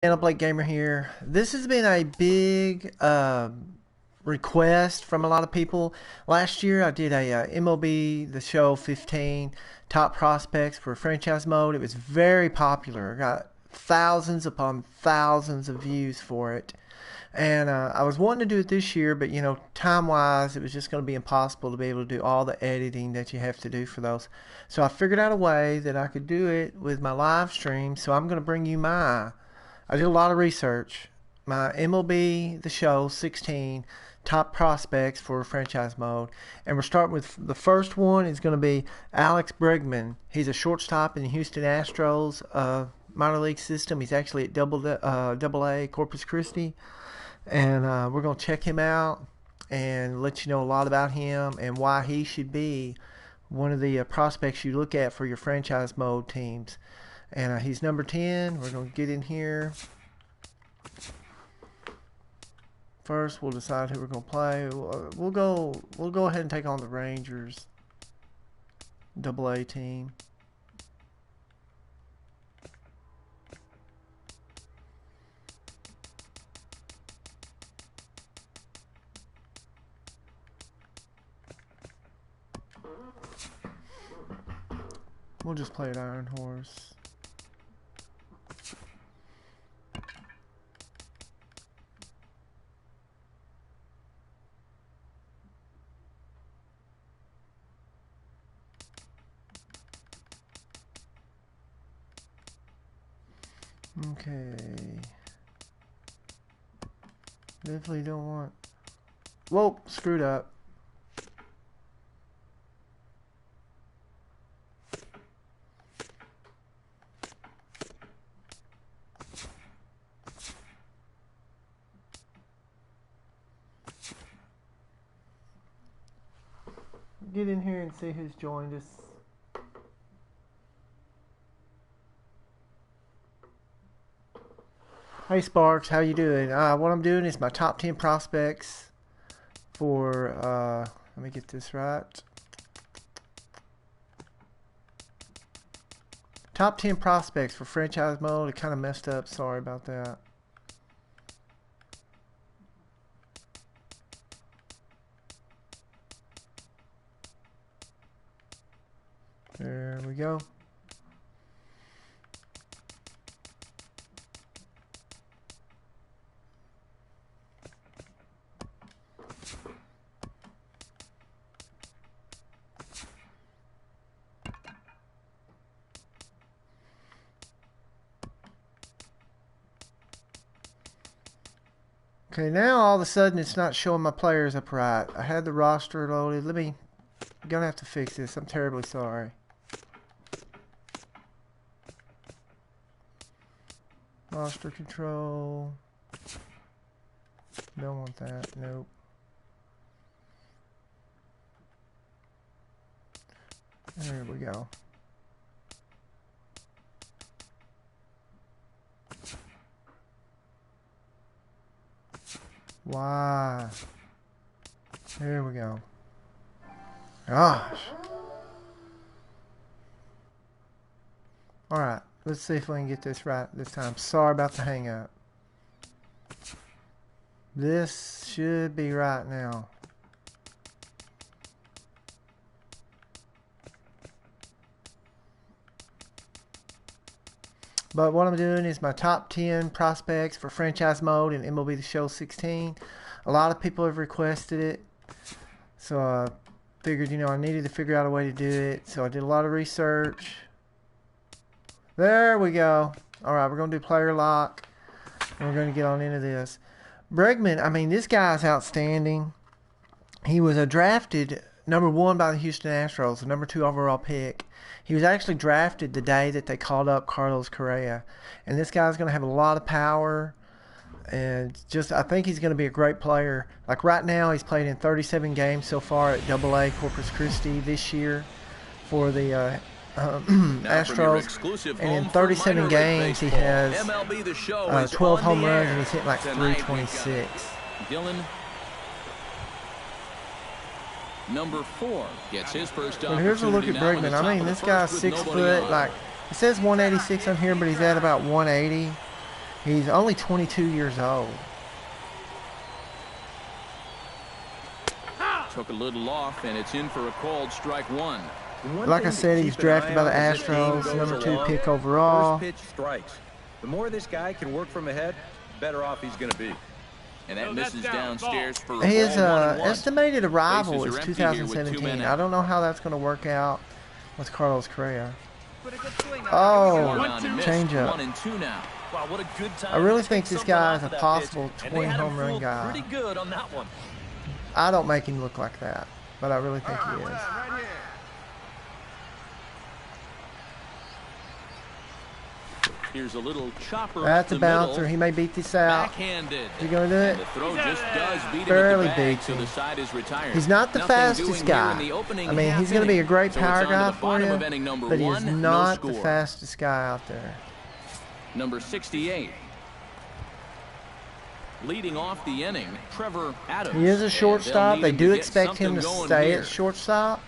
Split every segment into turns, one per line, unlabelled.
MLB here. This has been a big request from a lot of people. Last year I did a MLB The Show 15 top prospects for franchise mode. It was very popular. I got thousands upon thousands of views for it. And I was wanting to do it this year, but time-wise, it was just going to be impossible to be able to do all the editing that you have to do for those. So I figured out a way that I could do it with my live stream. So I'm going to bring you I did a lot of research. My MLB The Show 16 top prospects for franchise mode. And we're starting with the first one is going to be Alex Bregman. He's a shortstop in the Houston Astros minor league system. He's actually at Double A Corpus Christi. And we're going to check him out and let you know a lot about him and why he should be one of the prospects you look at for your franchise mode teams. And he's number 10. We're going to get in here. First, we'll decide who we're going to play. We'll go ahead and take on the Rangers Double A team. We'll just play at Iron Horse. Okay. Definitely don't want... Whoa, screwed up. Get in here and see who's joined us. Hey Sparks, how you doing? What I'm doing is my top 10 prospects for, let me get this right. Top 10 prospects for franchise mode. It kind of messed up, sorry about that. There we go. Okay, now all of a sudden it's not showing my players up right. I had the roster loaded. I'm gonna have to fix this. I'm terribly sorry. Roster control. Don't want that. Nope. There we go. Why? There we go. Gosh. Alright, let's see if we can get this right this time. Sorry about the hang up. This should be right now. But what I'm doing is my top 10 prospects for franchise mode in MLB The Show 16. A lot of people have requested it. So I figured, I needed to figure out a way to do it. So I did a lot of research. There we go. Alright, we're going to do player lock. And we're going to get on into this. Bregman, I mean, this guy's outstanding. He was drafted number 1 by the Houston Astros, the number 2 overall pick. He was actually drafted the day that they called up Carlos Correa. And this guy's going to have a lot of power. And I think he's going to be a great player. Like right now, he's played in 37 games so far at Double A Corpus Christi this year for the Astros. And in 37 games, he has 12 home runs and he's hit like 326.
Dylan Number 4 gets his first
opportunity. Well, here's a look at Bergman. I mean, this guy's 6 foot. Like, it says 186 on here, but he's at about 180. He's only 22 years old.
Took a little off, and it's in for a called strike one.
Like I said, he's drafted by the Astros, #2 pick overall.
First pitch strikes. The more this guy can work from ahead, the better off he's going to be.
And that misses downstairs for
his
ball 1-1.
estimated arrival
Bases
is
are empty here with 2
2017.
men
I
out.
don't know how that's going to work out with Carlos Correa.
Swung
Oh,
on and missed.
changeup.
1-2 now.
Wow, what a good time
I really
to
think
take
this
something
guy
off
is a
of that
possible
pitch, and
20
they had him
home run
fooled
guy.
Pretty good on that one.
I don't make him look like that, but I really think he is.
Here's a little chopper.
That's
up
a
the
bouncer.
middle.
He may beat this out.
Backhanded.
Is he going to do it?
And the throw just does beat him
Barely
at the bag,
beats
so
him.
the side is retired.
He's not the
Nothing
fastest
doing here
guy.
in the opening
I mean,
half
he's going to be a
inning.
great
So it's
power
on to
guy
the
for
bottom
you,
of inning number
but he is
one,
not
no
the
score.
fastest guy out there.
Number 68. Leading off the inning, Trevor Adams.
He is a
And
shortstop.
they'll
They
need
do
to get
expect him to
something going
stay
here.
at shortstop.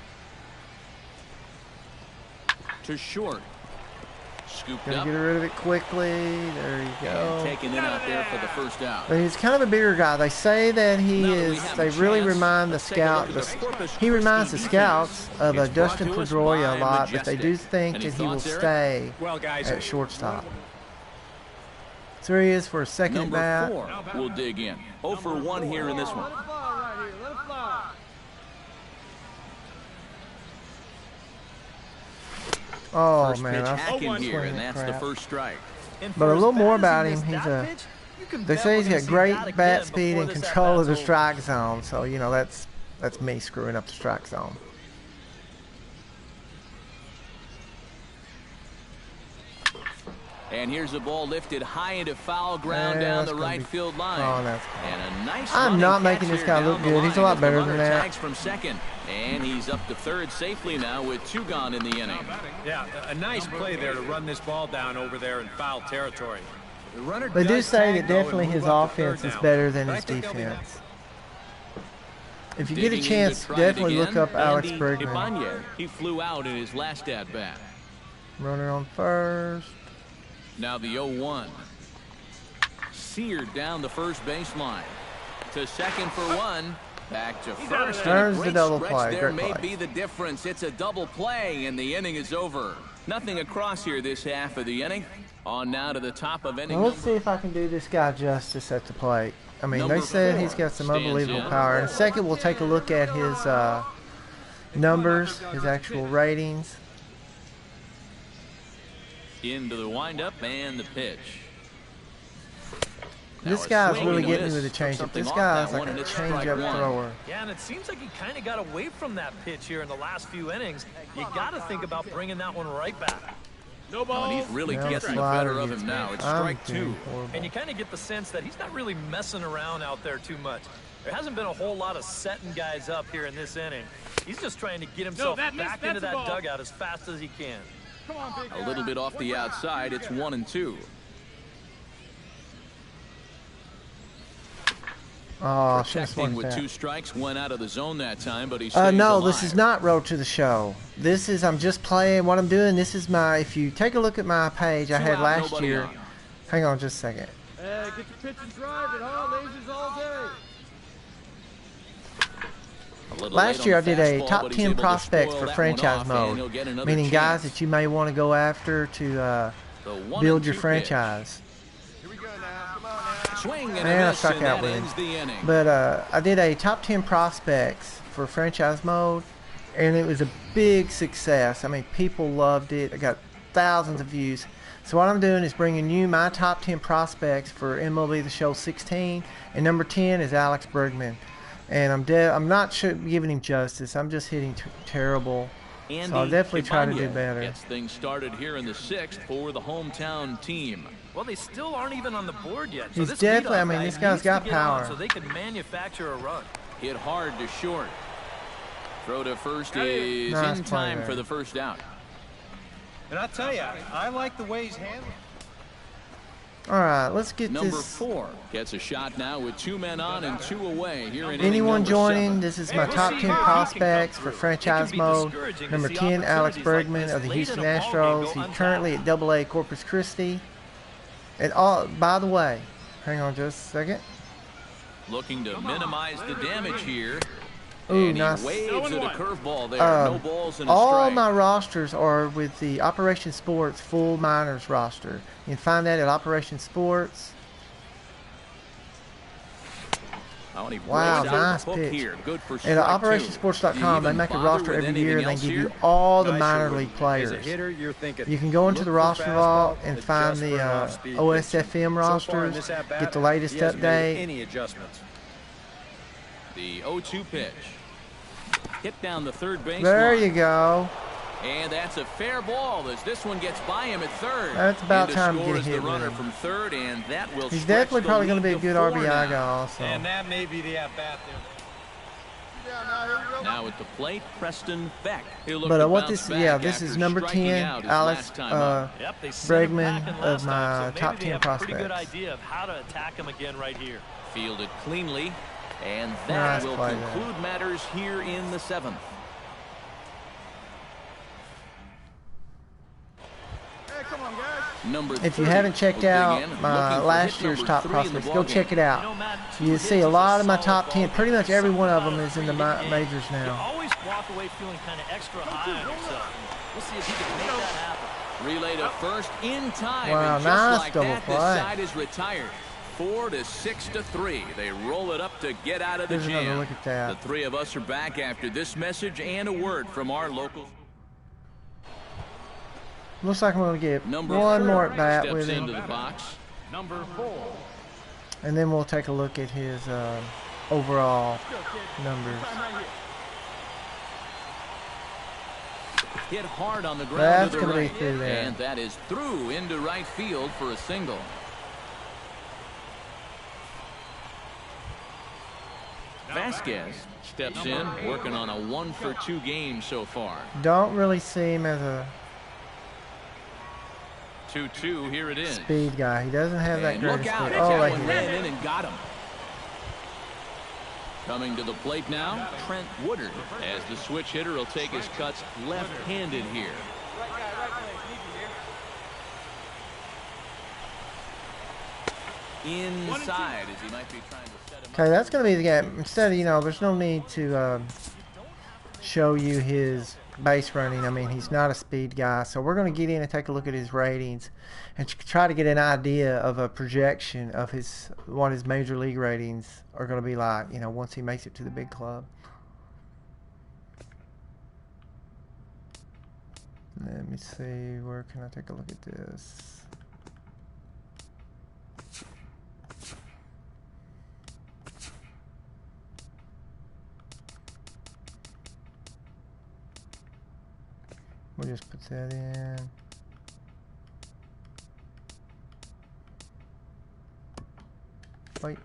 To short. Scooped
Gonna
up.
get rid of it quickly. There you
And
go.
taken in out there for the first out.
But he's kind of a bigger guy. They say that he
Now that we
is.
have
They
a
really
chance,
remind the
let's take a look
scout.
at the Corpus
He reminds the
Christi
scouts of
defense. It's brought
Dustin
to us
Pedroia
by
a lot, but they do
Majestic.
think
Any
that he will
thoughts, Eric?
stay
Well, guys,
at shortstop. So here he is for a second
Number
bat.
4 will dig in. 0 for 1 here in this one.
Oh
First
man,
pitch
I
hack in here,
swing
and
it
that's the
crap.
first strike.
And
But
for
a little
as
more
bad
about
as
him.
he
He's
missed that
a.
pitch, you can
They
bet
say
we're
he's
gonna
got
see
great
that
bat
again
speed
before
and
this
control of the
at-bat's over.
strike zone. So you know that's me screwing up the strike zone.
And here's a ball lifted high into foul ground
Yeah,
down
that's
the
gonna
right
be-
field line.
Oh, that's
and a nice
I'm
running
not
catch
making this
here
guy
down
look
the
good. He's a
line
lot
as the
better than
runner
that.
tags from second, and he's up to third safely now with 2 gone in the inning.
yeah, a nice play there to run this ball down over there in foul territory. The runner
They do
does
say
tag,
that
though, and
definitely
move
his
up to third
offense is
now.
better than
But I
his
think they'll be back.
defense. If you get a
Digging in
chance,
to try it
definitely
again,
look up Alex
Andy
Bergman.
Ibanez. He flew out in his last at bat.
Runner on first.
Now the 0-1. Seared down the first baseline. To second for 1. Back to first. And a
There's the
great
double
stretch
play.
there
Great
may
play.
be the difference. It's a double play, and the inning is over. Nothing across here this half of the inning. On now to the top of inning
Now let's
number.
see if I can do this guy justice at the plate. I mean,
Number
they said
4
he's got some
stands
unbelievable
in.
power. In a second, we'll take a look at his numbers, his actual ratings.
Into the windup and the pitch.
This
Now a
guy's
swing
really
and a
getting me
miss.
with a
Took
changeup.
something
This
off
guy's
that
like
one,
a
and it's strike
changeup
one.
thrower.
Yeah, and it seems like he kind of got away from that pitch here in the last few innings. You got to think about bringing that one right back.
Oh, and he's really
Now the
getting the
slider
better of
gets
him now. It's
I'm
strike
doing
2.
horrible.
And you kind of get the sense that he's not really messing around out there too much. There hasn't been a whole lot of setting guys up here in this inning. He's just trying to get himself back into that dugout as fast as he can.
A little bit off the outside. It's 1-2.
Oh, should have
Protecting
swung
with
that.
2 strikes. Went out of the zone that time, but he stays
No,
alive.
this is not Road to the Show. This is, I'm just playing. What I'm doing, this is my, if you take a look at my page I
2
had
out,
last
nobody
year.
on.
Hang on just a second.
Hey, get your pitch and drive it, huh? Lasers all day.
A little late
Last
on
year I
the
did a
fastball,
top
but he's
10
able to
prospects
spoil
for
that
franchise
one off, and he'll
mode,
get another
meaning
chance.
guys that you may want to go after to
The
build your
1-2
franchise.
Here we go now. Come on now.
Swing and
And
a
I
miss,
struck
and
out
that
with him.
ends the inning.
But I did a top 10 prospects for franchise mode, and it was a big success. I mean, people loved it. I got thousands of views. So what I'm doing is bringing you my top 10 prospects for MLB The Show 16, and number 10 is Alex Bergman. And I'm not giving him justice. I'm just hitting terrible. So I'll definitely try to do
Ibanez
better.
Gets things started here in the 6th for the hometown team.
Well, they still aren't even on the board yet. So
He's
this
definitely-
leadoff
I mean,
guy
this guy's
needs to
got
get on
power.
so they can manufacture a run.
Hit hard to short. Throw to first is
Nice
in
play
time
there.
for the first out.
And I'll tell you, I like the way he's handling.
All right, let's get
Number
this.
4 gets a shot now with 2 men on and 2 away here in inning
Anyone
number
joining?
7.
This is my
we'll
top
see
10
who can
prospects
come
for
through.
franchise
It can be
mode.
discouraging to
Number
see
10, Alex
opportunities like
Bergman
this
of the
late
Houston
in a ball game
Astros.
go
He's currently at AA Corpus Christi. And by the way, hang on just a second.
Looking to minimize the damage here.
Ooh,
And
nice.
he waves at a curveball there. No balls and a
All
strike.
my rosters are with the Operation Sports full minors roster. You can find that at Operation Sports.
Oh, and he
Wow,
breaks out
nice
the hook
pitch.
here. Good for
At
strike two.
OperationSports.com,
Do
they
you
make a
even
roster
bother with
every year, and they
anything
give
else
you
here?
all the
No, I
minor
sure
league
wouldn't.
players.
As a hitter, you're thinking,
You can go into
look
the
for
roster vault
fastball,
and
adjust
find
for
the
an off-speed
OSFM
pitch. So far in
rosters,
this at-bat,
get the latest
he hasn't made
update.
any adjustments.
The 0-2 pitch. Hit down the third base
There
line.
you go.
And that's a fair ball as this one gets by him at third.
That's about
In
time to
score
get
is
hit
the
with
runner
him.
from third, and that will
He's
stretch
definitely
the
probably going to
lead
be a good
to 4
RBI
now.
guy also.
And that may be the at-bat there.
Now at the plate, Preston Beck. He'll look
But
to
what
bounce
this,
back
yeah, this
after
is number
striking
10,
out his
Alex
last time up.
Yep, they sent him
Bregman
packing
of
last
my
time, so maybe
top
they
10
have a pretty good
prospects.
idea of how to attack him again right here.
Fielded cleanly, and that
Nice
will
play there.
conclude matters here in the 7th. Number
If you
30
haven't checked
will dig
out
in,
my
looking for
last
hit
year's
number
top
3 in the
prospects, go
ballgame.
check it
You know,
out.
Matt, 2
You
hits
see
is
a lot of my
solid
top
ball
10,
game.
pretty much every one of them
Something
is in the
about a 3-game
majors
You
now.
always walk away feeling kind of extra high on yourself. We'll see if he can make that happen.
Relay to first in time.
Wow,
and just
nice
like
double
that, this
play.
side is retired. 4 to 6 to 3. They roll it up to get out of the
Here's another
jam.
look at that.
The three of us are back after this message and a word from our local.
Looks like I'm going to get
Number
one
4
more at bat
steps
with him,
into the box.
Number 4.
and then we'll take a look at his overall numbers.
Hit hard on the ground
That's
to the
gonna be
right.
through there.
And that is through into right field for a single. Vasquez steps in, working on a 1-for-2 game so far.
Don't really see him as a
2-2, here it is.
speed guy. He doesn't have that
And
great
look out,
speed.
that
Oh,
one
right
ran
here.
in and got him. Coming to the plate now, Trent Woodard, as the switch hitter will take his cuts left-handed here. Inside as he might be trying to set him
Okay, that's going to be the game. Instead of, there's no need to show you his base running. I mean, he's not a speed guy. So we're going to get in and take a look at his ratings and try to get an idea of a projection of what his major league ratings are going to be like, once he makes it to the big club. Let me see, where can I take a look at this? We'll just put that in. Wait.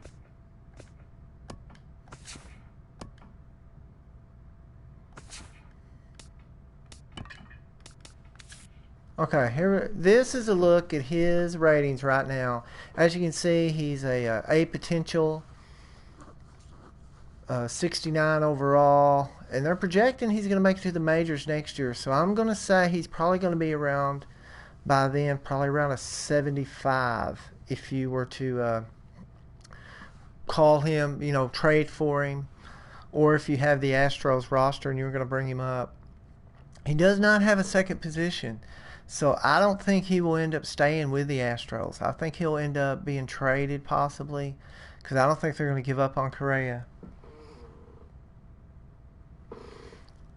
Okay, here. This is a look at his ratings right now. As you can see, he's a potential 69 overall, and they're projecting he's going to make it to the majors next year. So I'm going to say he's probably going to be around by then, probably around a 75. If you were to call him, trade for him, or if you have the Astros roster and you're going to bring him up. He does not have a second position, so I don't think he will end up staying with the Astros. I think he'll end up being traded possibly, because I don't think they're going to give up on Correa.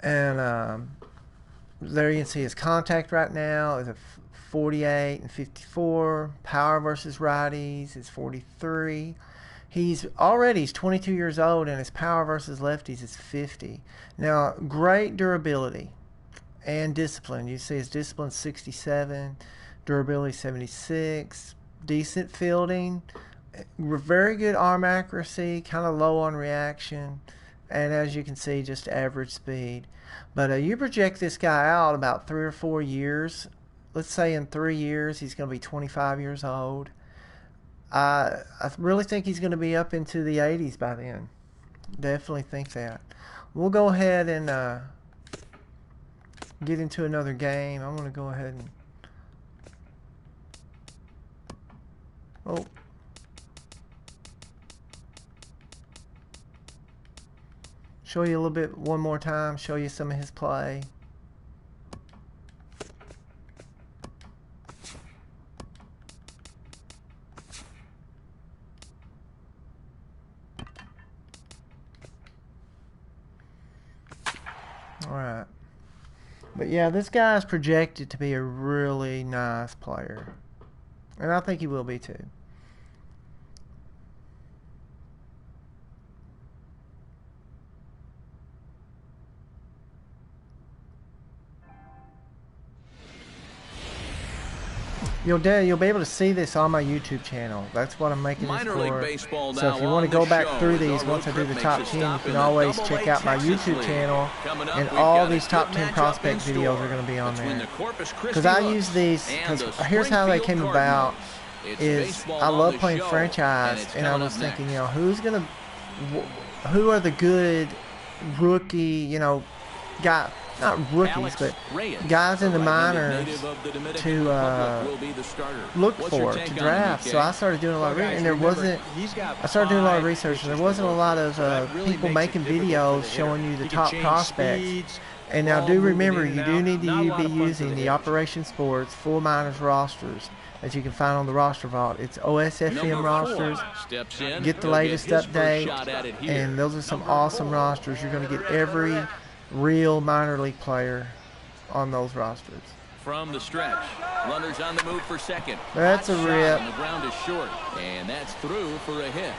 And there you can see his contact right now is a 48 and 54. Power versus righties is 43. He's 22 years old, and his power versus lefties is 50. Now, great durability and discipline. You see his discipline 67, durability 76, decent fielding, very good arm accuracy, kind of low on reaction, and as you can see, just average speed. But you project this guy out about 3 or 4 years. Let's say in 3 years he's going to be 25 years old. I really think he's going to be up into the 80s by then. Definitely think that. We'll go ahead and get into another game. I'm going to go ahead and Oh. Show you a little bit one more time. Show you some of his play. Alright. But yeah, this guy is projected to be a really nice player. And I think he will be too. You'll be able to see this on my YouTube channel. That's what I'm making this
Minor
for.
League Baseball
So
now
if you want to
on
go
the
back
show
through
as
these
our
once I do
road
the
trip
top
makes a
10, you
stop
can
in the
always
Double
check
A
out my
Texas
YouTube
League.
channel.
Coming up,
And
we've
all
got a
these top
good
10
matchup
prospect
in
videos
store
are going to be on
between
there.
the Corpus Christi
Because I
Bucks
use these,
and
because
the
here's how they came
Springfield
about.
Cardinals.
Is
baseball
I
on
love
the
playing
show,
franchise,
it's
and I
coming
was
up
thinking,
next.
who are the good rookie, guy, not rookies, but guys in the minors to look for, to draft. So I started doing a lot of research, and I started doing a lot of research, and there wasn't a lot of people making videos showing you the top prospects. And now do remember, you do need to be using the Operation Sports full minors rosters that you can find on the roster vault. It's OSFM rosters. Get the latest update, and those are some awesome rosters. You're going to get every real minor league player on those rosters.
From the stretch, runners on the move for second.
That's a rip.
The ground is short, and that's through for a hit.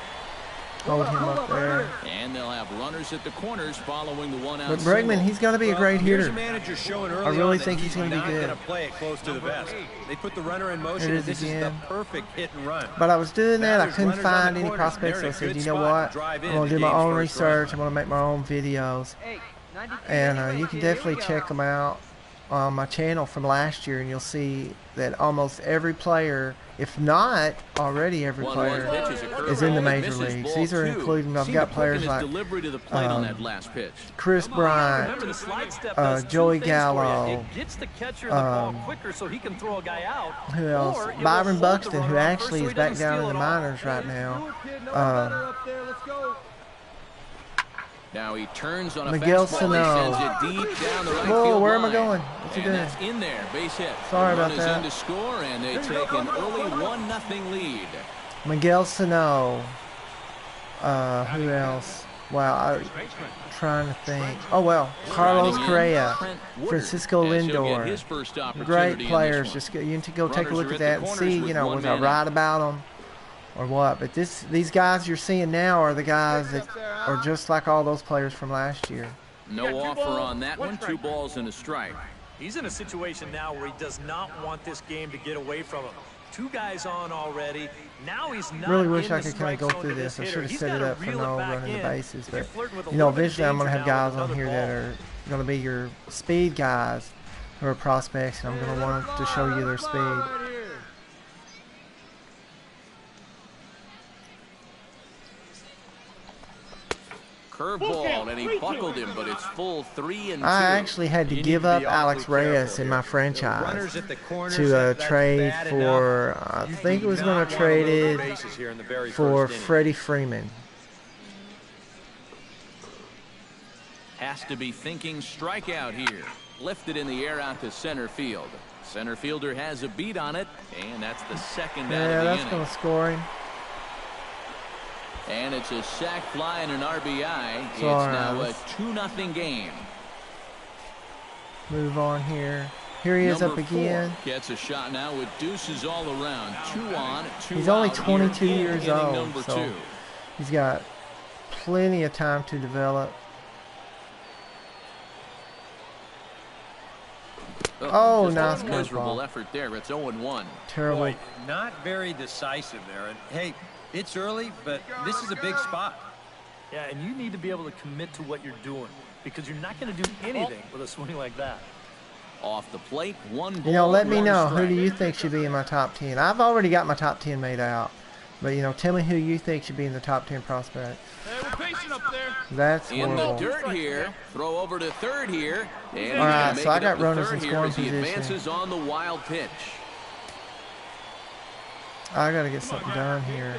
Hold him up there.
And they'll have runners at the corners following the one out.
But Bregman, he's going to be a great hitter. I really think he's going to be good.
Play it close to the vest. They put the runner in motion, and this is the perfect hit and run.
But I was doing that. I couldn't find any prospects. So I said, you know what? I'm going to do my own research. I'm going to make my own videos. And you can definitely check them out on my channel from last year, and you'll see that almost every player, if not already every player, is in the major leagues. These are including, I've got players like Chris Bryant, Joey Gallo, who else? Byron Buxton, who actually is back down in the minors right now.
Now he turns on a
Miguel
fastball.
Sano.
Right.
Whoa, where am I going? What's he doing?
That's in there, base hit.
Sorry
the
about that.
In to score, and they take an early 1-0 lead.
Miguel Sano. Who else? Wow, I'm trying to think. Oh, well, Carlos Correa, Francisco Lindor. Great players. Just you need to go take a look at that and see, was I right about them or what? But these guys you're seeing now are the guys that are just like all those players from last year.
No offer on that one. 2 balls and a strike.
He's in a situation now where he does not want this game to get away from him. 2 guys on already. Now he's not.
Really wish I could kind of go through this. I should have set it up for no running the bases. But eventually I'm going to have guys on here that are going to be your speed guys who are prospects, and I'm going to want to show you their speed.
Curveball, and he buckled him, but it's full 3-2.
I actually had to give up Alex Reyes in my franchise to trade for, I think it was going to trade it for Freddie Freeman.
Has to be thinking strikeout here. Lifted in the air out to center field. Center fielder has a beat on it, and that's the second out of the inning.
Yeah, that's going to score him.
And it's a sac fly and an RBI. It's now a 2-0 game.
Move on here. Here he is up again.
Gets a shot now with deuces all around. 2 on, 2
He's only
out
22 years old,
number
so
2.
he's got plenty of time to develop. Oh, nice
miserable effort there. It's 0-1.
Terrible.
Boy, not very decisive there. And hey, it's early, but this is a big spot.
Yeah, and you need to be able to commit to what you're doing because you're not going to do anything with a swing like that.
Off the plate, 1 ball.
Let me know, who do you think should be in my top 10? I've already got my top 10 made out. But, tell me who you think should be in the top 10 prospects.
Hey, we're patient up there.
That's
in
horrible.
the dirt here. Throw over to third here. And
all right, so I got runners in scoring
he
position.
advances on the wild pitch.
I gotta get something done here.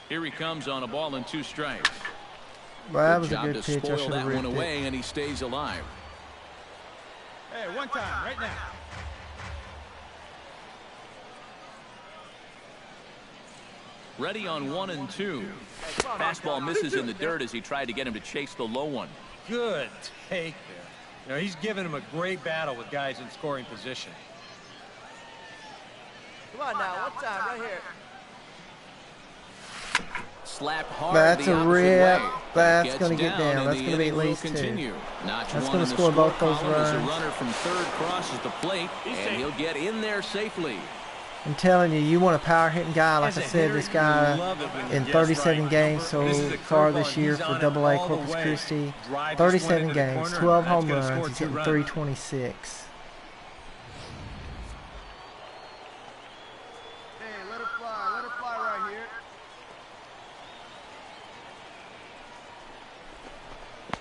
Here he comes on a ball and 2 strikes.
Well, that was a
job
good
to
pitch. I
spoil
should have
that one
ripped it.
away, and he stays alive.
Hey, one time, right now.
Ready on 1 and 2. Fastball misses in the dirt as he tried to get him to chase the low one.
Good take there. You know, he's giving him a great battle with guys in scoring position.
Come on now, one time, right here.
Slapped hard.
That's
the
a
opposite
rip.
way.
That's
Gets
going to get down.
and
That's
the
going to be at
inning will
least 2.
continue. Notch
That's
one
gonna
in the
score both
score
those
column as
runs.
a runner from third crosses the plate, and he'll get in there safely.
I'm telling you, you want a power hitting guy. Like I said, this guy in 37 games so far this year for AA Corpus Christi. 37 games, 12 home runs. He's hitting 326.
Hey, let it fly right here.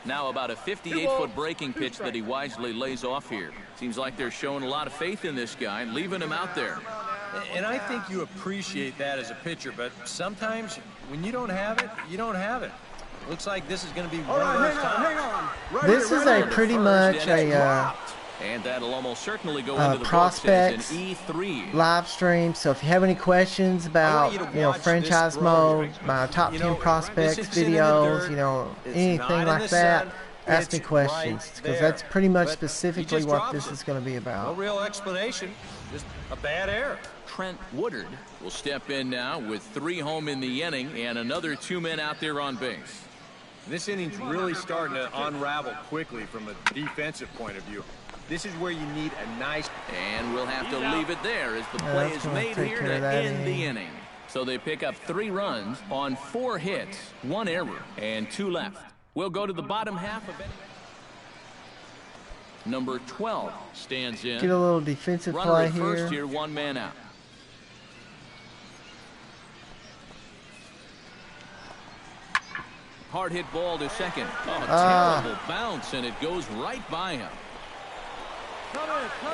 Now about a 58-foot breaking pitch that he wisely lays off here. Seems like they're showing a lot of faith in this guy, leaving him out there.
And I think you appreciate that as a pitcher, but sometimes when you don't have it, you don't have it. Looks like this is going to be one of those times.
Hang on. Right
This
here,
is
right
a
here.
pretty much a
And that'll almost certainly go into the
prospects
books as an E3.
live stream. So if you have any questions about, franchise mode, my top 10 prospects videos, anything like that, ask me questions, because that's pretty much specifically what this is going to be
No
about.
real explanation, just a bad error.
Trent Woodard will step in now with 3 home in the inning and another 2 men out there on base.
This inning's really starting to unravel quickly from a defensive point of view. This is where you need a nice...
And we'll have to leave it there as the play
that's
is
gonna
made
take
here
care
to
of that
end the
inning.
inning. So they pick up 3 runs on 4 hits, 1 error, and 2 left. We'll go to the bottom half of it. Number 12 stands in.
Get a little defensive
Runner
play
at first
here.
here, 1 man out. Hard hit ball to second. Oh, terrible bounce, and it goes right by him.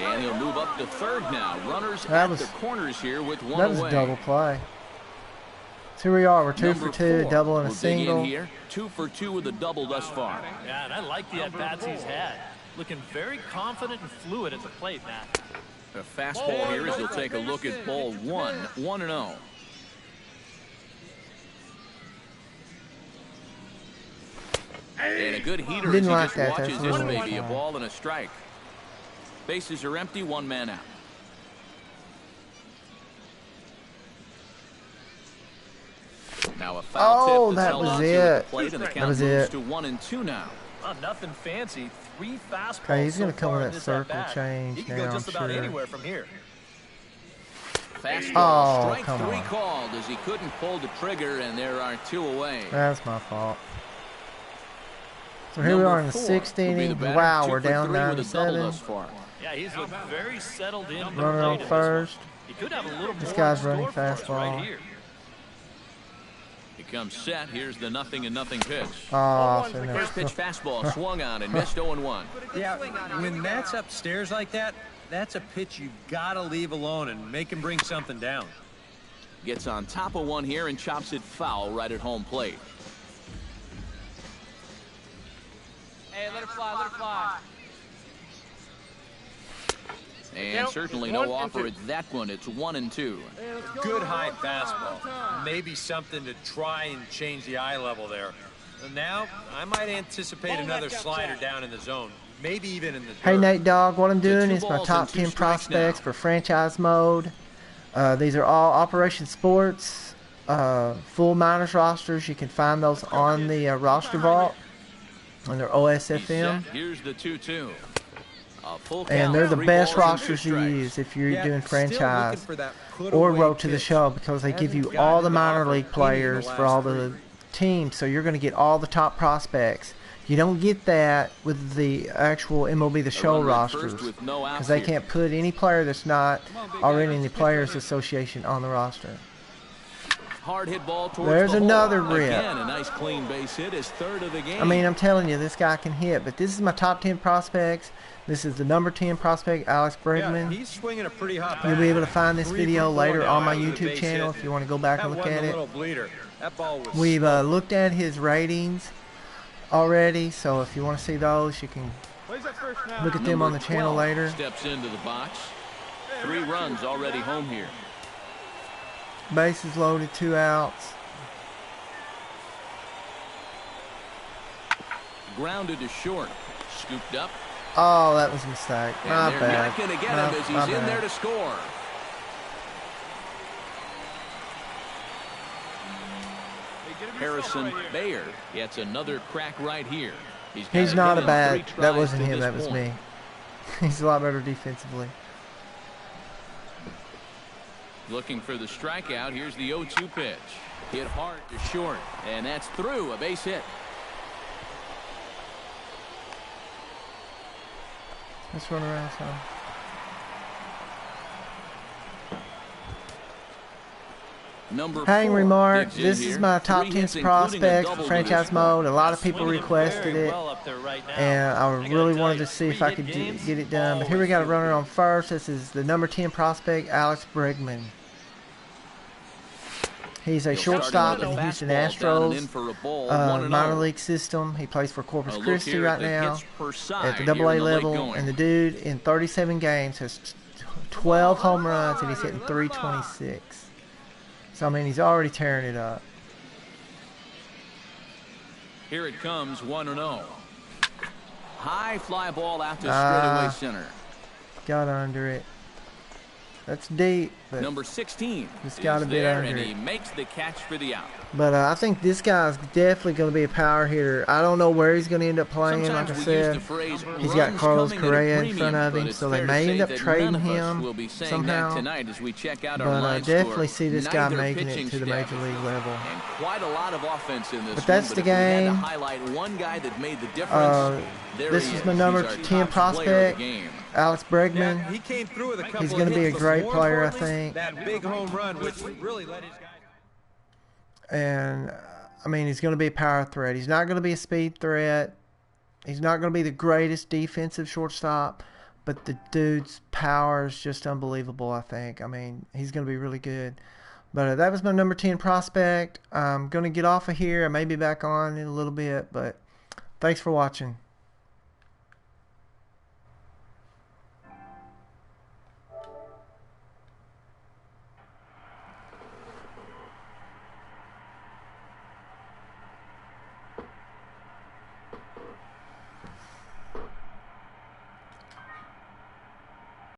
And he'll move up to third now. Runners at the corners here with 1
That was
away.
a double play. So here we are. We're 2 for 2,
Four
double and a
will dig in
single.
here. 2 for 2 with a double thus far.
Yeah, and I like the at-bats he's had. Looking very confident and fluid at the plate, Matt.
A fastball here as he'll take a look at ball 1, 1-0. And a good heater
Didn't
as
like
he
that.
just watches
That's
this
a little
baby. A
fine.
ball and a strike. Bases are empty, 1 man out. Now a foul tip that's
that
held
was
onto at the
it.
plate, and the
That
count
was
moves
it.
to 1 and 2 now.
Oh, nothing fancy. 3 fastballs.
Okay, he's gonna
so
come
far
with
in
that
this
circle
at-bat.
change
He can
now,
go just
I'm
about
sure.
anywhere from here.
Fastball,
Oh,
strike
come
3
on.
called as he couldn't pull the trigger, and there are 2 away.
That's my fault. So here we are in the 6th inning. Wow, we're down 9 to 7.
Yeah, he's looked very settled in.
Runner on first.
He could have a little
This
more
guy's
in store
running
for us
fastball.
right here.
He comes set. Here's the 0-0 pitch.
Oh, so no.
First pitch fastball swung on and missed 0-1.
Yeah, when Matt's upstairs like that, that's a pitch you've got to leave alone and make him bring something down.
Gets on top of one here and chops it foul right at home plate.
Hey, let it fly, let it fly.
And certainly no offer at that one. It's 1 and 2.
Hey, let's go.
Good high
One time.
fastball. Maybe something to try and change the eye level there. And now, I might anticipate another slider down in the zone. Maybe even in the dirt.
Hey, Nate Dogg, what I'm doing
2
is my
balls
top
and 2
10
strikes
prospects
now.
for franchise mode. These are all Operation Sports, full minors rosters. You can find those on the roster vault under
He's
OSFM.
set. Here's the 2-2. A full
And
count,
they're the
3
best
balls and 2
rosters to
strikes.
use if you're
Yeah,
doing
still looking
franchise
for that
or
put-away
road to the
pitch.
show, because they give you
Hasn't
all
gotten
the
to
minor
offer
league
any
players
in the
for all
last
the
3.
teams. So you're going to get all the top prospects. You don't get that with the actual MLB The Show
runner at first
rosters,
with no outs
because they
here.
can't put any player that's not already in the Players Association on the roster.
hard hit ball towards
There's
the
another
hole.
rip.
Again, a nice clean base hit, his third of the game.
I mean, I'm telling you, this guy can hit. But this is my top 10 prospects. This is the number 10 prospect, Alex Bregman.
Yeah, he's swinging a pretty hot bat.
You'll be able to find this
3
video
for 4
later
now
on my
after the
YouTube
base
channel
hit.
if you want to go back and
That
look
wasn't
at
a
it.
little bleeder. That ball was
We've looked at his ratings already, so if you want to see those, you can look at them on the channel later.
Steps into the box. 3 runs already home here.
Bases loaded, 2 outs.
Grounded to short. Scooped up.
Oh, that was a mistake.
And
My
they're
bad.
not going to get
My-
him as
my
he's in
bad.
there to score. Harrison Bayer gets another crack right here.
He's not a bad. That
That
wasn't him. That was me. He's a lot better defensively.
Looking for the strikeout. Here's the 0-2 pitch. Hit hard to short, and that's through. A base hit.
Let's run around some.
Number
Hang
4
remark.
digs in
This is
here.
my top
3
10
hits, including a
prospects for
double to
franchise
this
mode. A lot of
Swinging
people
it
requested
very
it,
well up there right now.
and I
gotta
really
tell
wanted
you,
to see if I could
3 hit games,
get it done. But here we got a
always
runner
feel
on first. This is the number 10 prospect, Alex Bregman. He's a
He'll start
shortstop
him
in
with
the
a
Houston
fastball down and in
Astros
for a ball, 1-0.
minor league system. He plays for Corpus
A look
Christi
here
right
at the
now
hits per side
at the
here
Double A
in the late
level,
going.
and the dude in 37 games has 12 home runs, and he's hitting .326. So I mean, he's already tearing it up.
Here it comes, 1-0. High fly ball out to
Ah.
straightaway center.
Got under it. That's deep, but
Number 16
Just
is
got a bit
there,
under
and
it.
he makes the catch for the out.
I think this guy's definitely going to be a power hitter. I don't know where he's going to end up playing.
Sometimes
Like I
we use
said,
the phrase
he's got
runs
Carlos
coming at a
Correa in
premium,
front of
but
him,
it's
so they
fair to
may
say
end up
that
trading
none of us
him
will be saying
somehow.
that tonight as we check out our
But I
line
definitely
score.
see this guy
Neither
making it
pitching
to the
staff
major league level.
And quite a lot of offense in this
But that's
one,
the
if we had to
game.
highlight one guy that made the difference, there
This
he
is my
is.
number
He's our
10
top player of the
prospect,
game.
Alex
Yeah,
Bregman.
he came through with a couple
He's
of
going to be a
hits, but
great
more
player, I
importantly,
think.
That big home run, which really let his guys.
And I mean, he's going to be a power threat. He's not going to be a speed threat. He's not going to be the greatest defensive shortstop, but the dude's power is just unbelievable, I think. I mean, he's going to be really good. But that was my number 10 prospect. I'm going to get off of here. I may be back on in a little bit, but thanks for watching.